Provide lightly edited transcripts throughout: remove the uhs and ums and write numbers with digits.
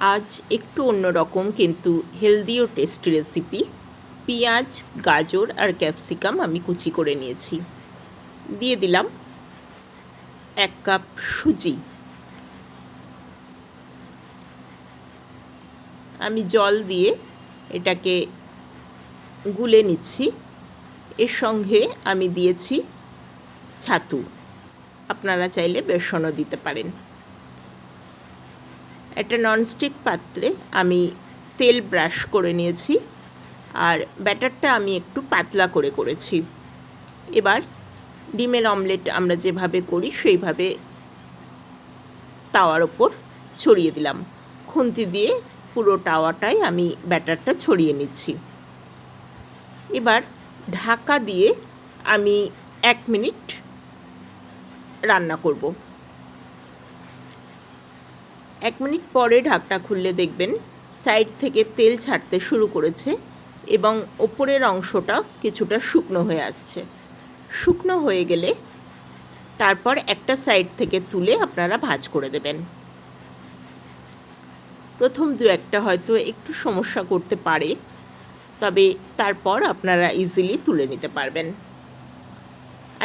আজ একটু অন্যরকম কিন্তু হেলদি ও টেস্টি রেসিপি। পেঁয়াজ, গাজর আর ক্যাপসিকাম আমি কুচি করে নিয়েছি। দিয়ে দিলাম 1 কাপ সুজি। আমি জল দিয়ে এটাকে গুলে নিচ্ছি। এর সঙ্গে আমি দিয়েছি ছাতু, আপনারা চাইলে বেসনও দিতে পারেন। একটা ননস্টিক পাত্রে আমি তেল ব্রাশ করে নিয়েছি আর ব্যাটারটা আমি একটু পাতলা করে করেছি। এবার ডিমের অমলেট আমরা যেভাবে করি সেইভাবে তাওয়ার ওপর ছড়িয়ে দিলাম। খুন্তি দিয়ে পুরো তাওয়াটাই আমি ব্যাটারটা ছড়িয়ে নিচ্ছি। এবার ঢাকা দিয়ে আমি 1 মিনিট রান্না করব। 1 মিনিট পরে ঢাকনা খুললে দেখবেন সাইড থেকে তেল ছাড়তে শুরু করেছে এবং ওপরের অংশটা কিছুটা শুকনো হয়ে আসছে। শুকনো হয়ে গেলে তারপর একটা সাইড থেকে তুলে আপনারা ভাঁজ করে দেবেন। প্রথম 2-1টা হয়তো একটু সমস্যা করতে পারে, তবে তারপর আপনারা ইজিলি তুলে নিতে পারবেন।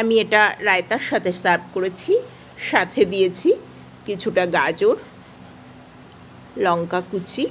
আমি এটা রায়তার সাথে সার্ভ করেছি। সাথে দিয়েছি কিছুটা গাজর, লঙ্কা কুচি